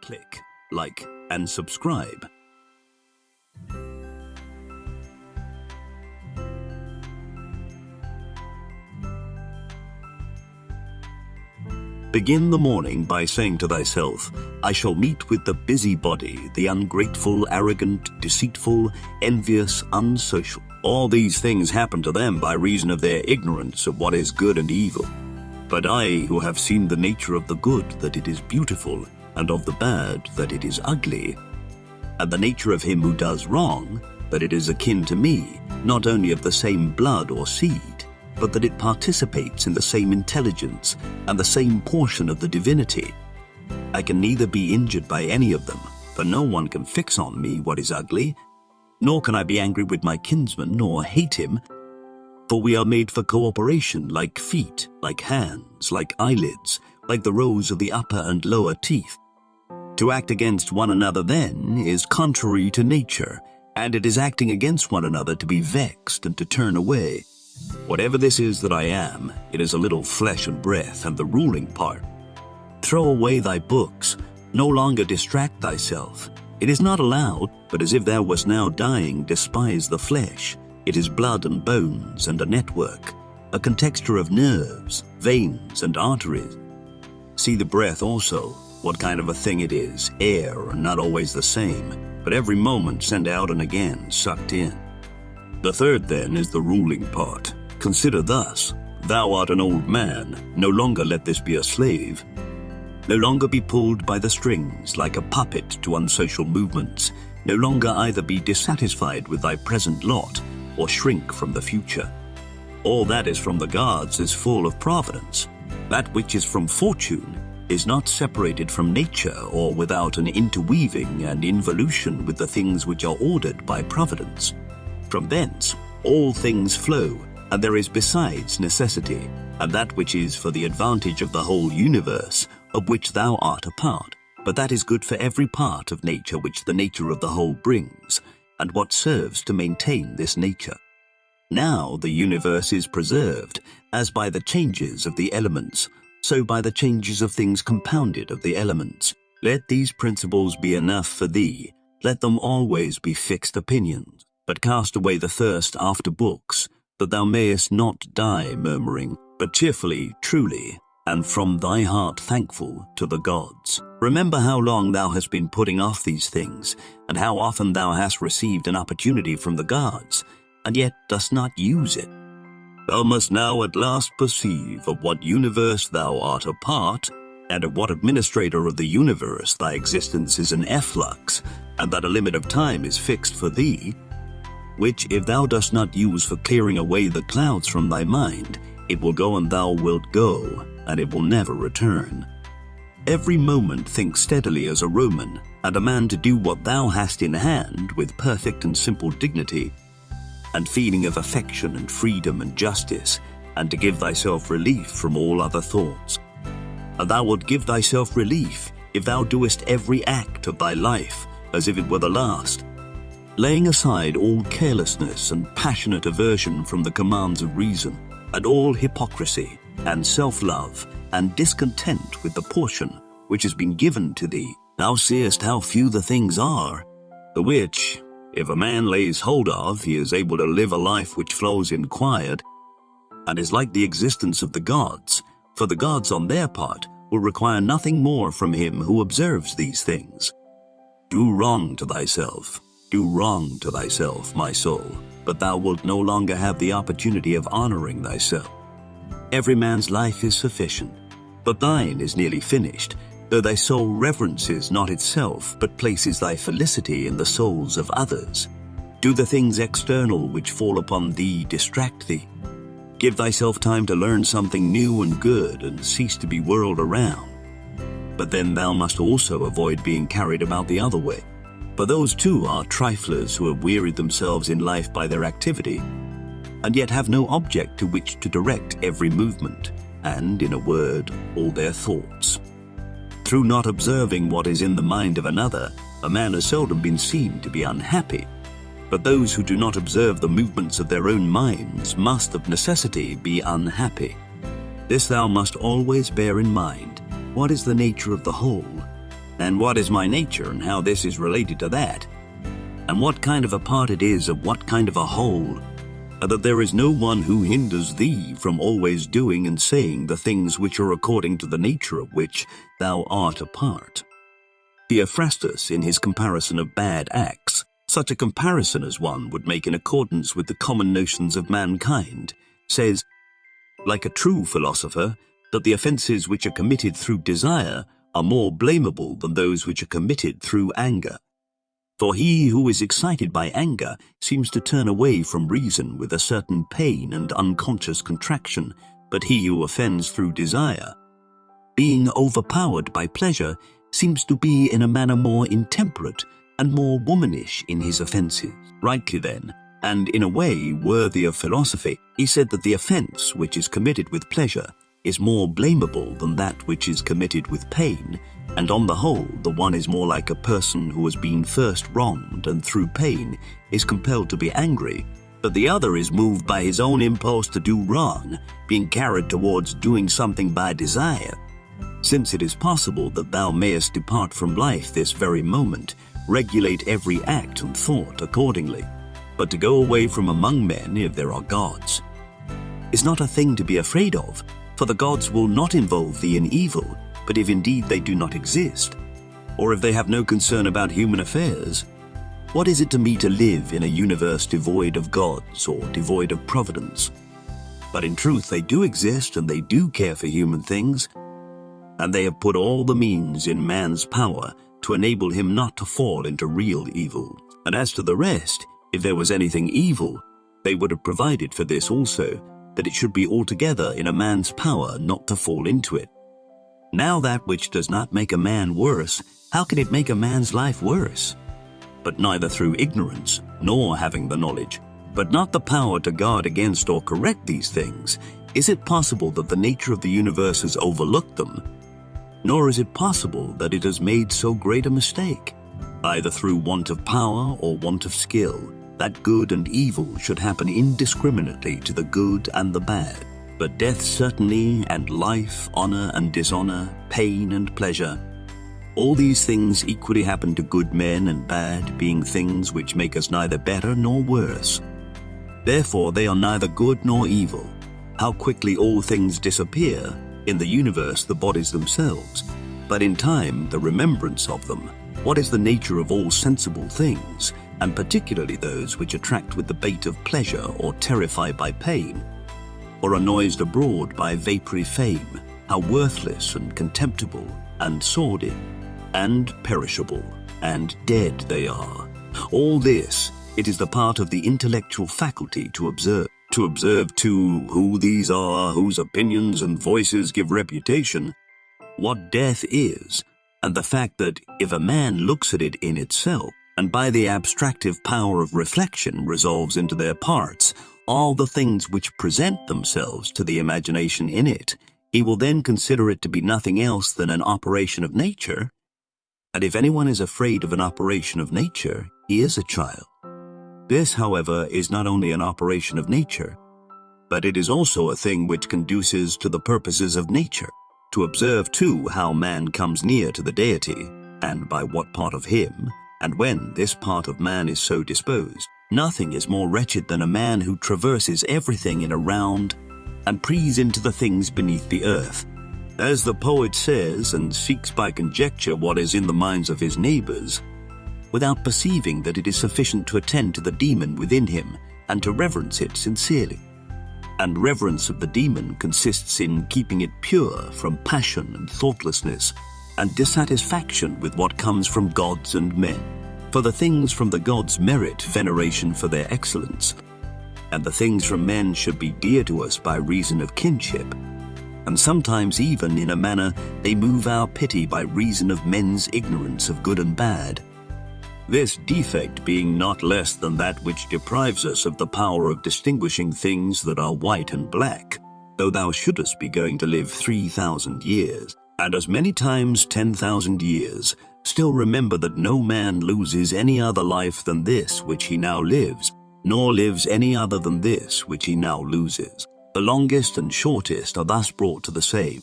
Click like and subscribe. Begin the morning by saying to thyself, I shall meet with the busybody, the ungrateful, arrogant, deceitful, envious, unsocial. All these things happen to them by reason of their ignorance of what is good and evil. But I, who have seen the nature of the good, that it is beautiful, and of the bad, that it is ugly, and the nature of him who does wrong, that it is akin to me, not only of the same blood or seed, but that it participates in the same intelligence and the same portion of the divinity. I can neither be injured by any of them, for no one can fix on me what is ugly, nor can I be angry with my kinsman, nor hate him, for we are made for cooperation, like feet, like hands, like eyelids, like the rows of the upper and lower teeth. To act against one another, then, is contrary to nature, and it is acting against one another to be vexed and to turn away. Whatever this is that I am, it is a little flesh and breath, and the ruling part. Throw away thy books, no longer distract thyself. It is not allowed, but as if thou wast now dying, despise the flesh. It is blood and bones and a network, a contexture of nerves, veins, and arteries. See the breath also, what kind of a thing it is, air, and not always the same, but every moment sent out and again sucked in. The third, then, is the ruling part. Consider thus, thou art an old man, no longer let this be a slave. No longer be pulled by the strings like a puppet to unsocial movements. No longer either be dissatisfied with thy present lot or shrink from the future. All that is from the gods is full of providence. That which is from fortune is not separated from nature or without an interweaving and involution with the things which are ordered by providence. From thence all things flow, and there is besides necessity, and that which is for the advantage of the whole universe, of which thou art a part, but that is good for every part of nature which the nature of the whole brings, and what serves to maintain this nature. Now the universe is preserved, as by the changes of the elements, so by the changes of things compounded of the elements. Let these principles be enough for thee, let them always be fixed opinions. But cast away the thirst after books, that thou mayest not die murmuring, but cheerfully, truly, and from thy heart thankful to the gods. Remember how long thou hast been putting off these things, and how often thou hast received an opportunity from the gods, and yet dost not use it. Thou must now at last perceive of what universe thou art a part, and of what administrator of the universe thy existence is an efflux, and that a limit of time is fixed for thee, which if thou dost not use for clearing away the clouds from thy mind, it will go and thou wilt go, and it will never return. Every moment think steadily as a Roman, and a man to do what thou hast in hand with perfect and simple dignity, and feeling of affection and freedom and justice, and to give thyself relief from all other thoughts. And thou wilt give thyself relief if thou doest every act of thy life as if it were the last, laying aside all carelessness and passionate aversion from the commands of reason, and all hypocrisy and self-love and discontent with the portion which has been given to thee. Thou seest how few the things are, the which, if a man lays hold of, he is able to live a life which flows in quiet, and is like the existence of the gods, for the gods on their part will require nothing more from him who observes these things. Do wrong to thyself. Do wrong to thyself, my soul, but thou wilt no longer have the opportunity of honoring thyself. Every man's life is sufficient, but thine is nearly finished, though thy soul reverences not itself, but places thy felicity in the souls of others. Do the things external which fall upon thee distract thee. Give thyself time to learn something new and good, and cease to be whirled around. But then thou must also avoid being carried about the other way. For those too are triflers who have wearied themselves in life by their activity, and yet have no object to which to direct every movement, and, in a word, all their thoughts. Through not observing what is in the mind of another, a man has seldom been seen to be unhappy. But those who do not observe the movements of their own minds must of necessity be unhappy. This thou must always bear in mind. What is the nature of the whole? and what is my nature and how this is related to that, and what kind of a part it is of what kind of a whole, and that there is no one who hinders thee from always doing and saying the things which are according to the nature of which thou art a part. Theophrastus, in his comparison of bad acts, such a comparison as one would make in accordance with the common notions of mankind, says, like a true philosopher, that the offences which are committed through desire are more blamable than those which are committed through anger. For he who is excited by anger seems to turn away from reason with a certain pain and unconscious contraction, but he who offends through desire, being overpowered by pleasure, seems to be in a manner more intemperate and more womanish in his offences. Rightly then, and in a way worthy of philosophy, he said that the offence which is committed with pleasure is more blamable than that which is committed with pain, and on the whole the one is more like a person who has been first wronged and through pain is compelled to be angry, but the other is moved by his own impulse to do wrong, being carried towards doing something by desire. Since it is possible that thou mayest depart from life this very moment, regulate every act and thought accordingly, but to go away from among men, if there are gods, is not a thing to be afraid of, for the gods will not involve thee in evil, but if indeed they do not exist, or if they have no concern about human affairs, what is it to me to live in a universe devoid of gods or devoid of providence? But in truth they do exist, and they do care for human things, and they have put all the means in man's power to enable him not to fall into real evil. And as to the rest, if there was anything evil, they would have provided for this also, that it should be altogether in a man's power not to fall into it. Now that which does not make a man worse, how can it make a man's life worse? But neither through ignorance, nor having the knowledge, but not the power to guard against or correct these things, is it possible that the nature of the universe has overlooked them, nor is it possible that it has made so great a mistake, either through want of power or want of skill, that good and evil should happen indiscriminately to the good and the bad. But death certainly, and life, honor and dishonor, pain and pleasure, all these things equally happen to good men and bad, being things which make us neither better nor worse. Therefore they are neither good nor evil. How quickly all things disappear, in the universe the bodies themselves, but in time the remembrance of them. What is the nature of all sensible things, and particularly those which attract with the bait of pleasure or terrify by pain, or are noised abroad by vapory fame, how worthless and contemptible and sordid and perishable and dead they are. All this, it is the part of the intellectual faculty to observe too who these are, whose opinions and voices give reputation, what death is, and the fact that if a man looks at it in itself, and by the abstractive power of reflection resolves into their parts all the things which present themselves to the imagination in it, he will then consider it to be nothing else than an operation of nature, and if anyone is afraid of an operation of nature, he is a child. This, however, is not only an operation of nature, but it is also a thing which conduces to the purposes of nature, to observe too how man comes near to the deity, and by what part of him, and when this part of man is so disposed. Nothing is more wretched than a man who traverses everything in a round and preys into the things beneath the earth, as the poet says, and seeks by conjecture what is in the minds of his neighbors, without perceiving that it is sufficient to attend to the demon within him and to reverence it sincerely. And reverence of the demon consists in keeping it pure from passion and thoughtlessness and dissatisfaction with what comes from gods and men. For the things from the gods merit veneration for their excellence, and the things from men should be dear to us by reason of kinship. And sometimes even in a manner they move our pity by reason of men's ignorance of good and bad. This defect being not less than that which deprives us of the power of distinguishing things that are white and black, though thou shouldest be going to live 3,000 years, and as many times 10,000 years, still remember that no man loses any other life than this which he now lives, nor lives any other than this which he now loses. The longest and shortest are thus brought to the same.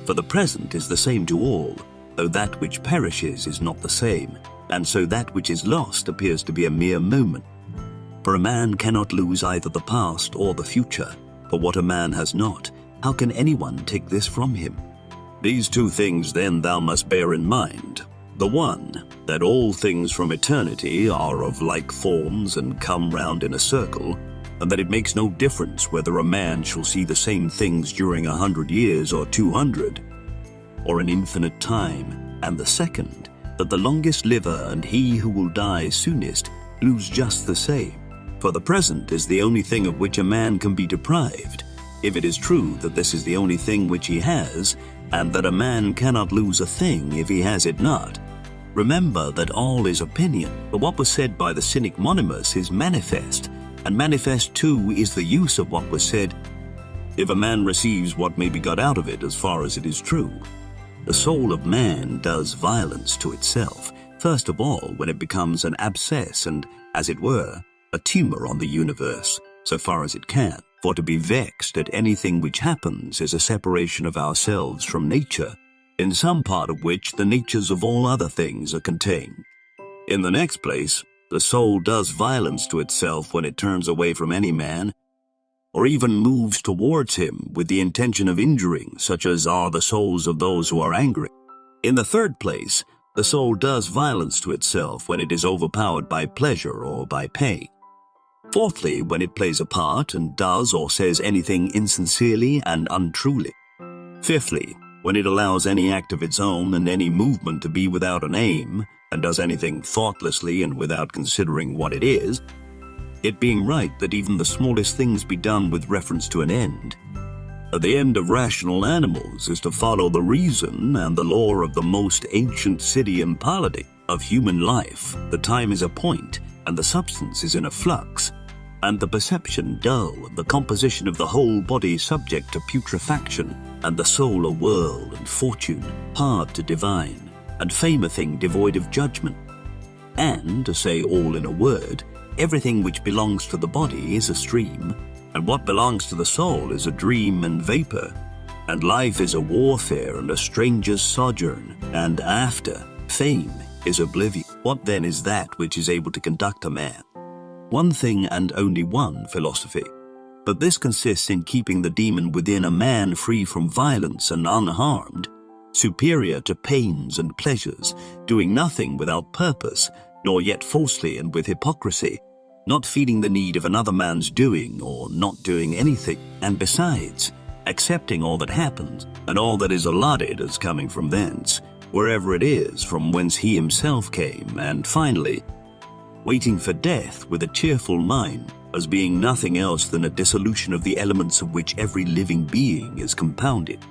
For the present is the same to all, though that which perishes is not the same, and so that which is lost appears to be a mere moment. For a man cannot lose either the past or the future, for what a man has not, how can anyone take this from him? These two things then thou must bear in mind. The one, that all things from eternity are of like forms and come round in a circle, and that it makes no difference whether a man shall see the same things during 100 years or 200, or an infinite time. And the second, that the longest liver and he who will die soonest lose just the same. For the present is the only thing of which a man can be deprived, if it is true that this is the only thing which he has, and that a man cannot lose a thing if he has it not. Remember that all is opinion, but what was said by the cynic Monimus is manifest, and manifest too is the use of what was said, if a man receives what may be got out of it as far as it is true. The soul of man does violence to itself, first of all when it becomes an abscess and, as it were, a tumor on the universe, so far as it can. For to be vexed at anything which happens is a separation of ourselves from nature, in some part of which the natures of all other things are contained. In the next place, the soul does violence to itself when it turns away from any man, or even moves towards him with the intention of injuring, such as are the souls of those who are angry. In the third place, the soul does violence to itself when it is overpowered by pleasure or by pain. Fourthly, when it plays a part and does or says anything insincerely and untruly. Fifthly, when it allows any act of its own and any movement to be without an aim, and does anything thoughtlessly and without considering what it is, it being right that even the smallest things be done with reference to an end. The end of rational animals is to follow the reason and the law of the most ancient city and polity of human life. The time is a point, and the substance is in a flux, and the perception dull, and the composition of the whole body subject to putrefaction, and the soul a whirl, and fortune hard to divine, and fame a thing devoid of judgment. And, to say all in a word, everything which belongs to the body is a stream, and what belongs to the soul is a dream and vapor, and life is a warfare and a stranger's sojourn, and after, fame is oblivion. What then is that which is able to conduct a man? One thing and only one, philosophy. But this consists in keeping the demon within a man free from violence and unharmed, superior to pains and pleasures, doing nothing without purpose, nor yet falsely and with hypocrisy, not feeling the need of another man's doing or not doing anything, and besides, accepting all that happens and all that is allotted as coming from thence, wherever it is from whence he himself came, and finally, waiting for death with a cheerful mind, as being nothing else than a dissolution of the elements of which every living being is compounded.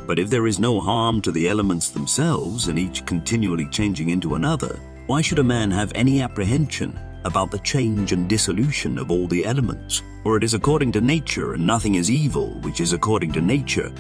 But if there is no harm to the elements themselves, and each continually changing into another, why should a man have any apprehension about the change and dissolution of all the elements? For it is according to nature, and nothing is evil which is according to nature,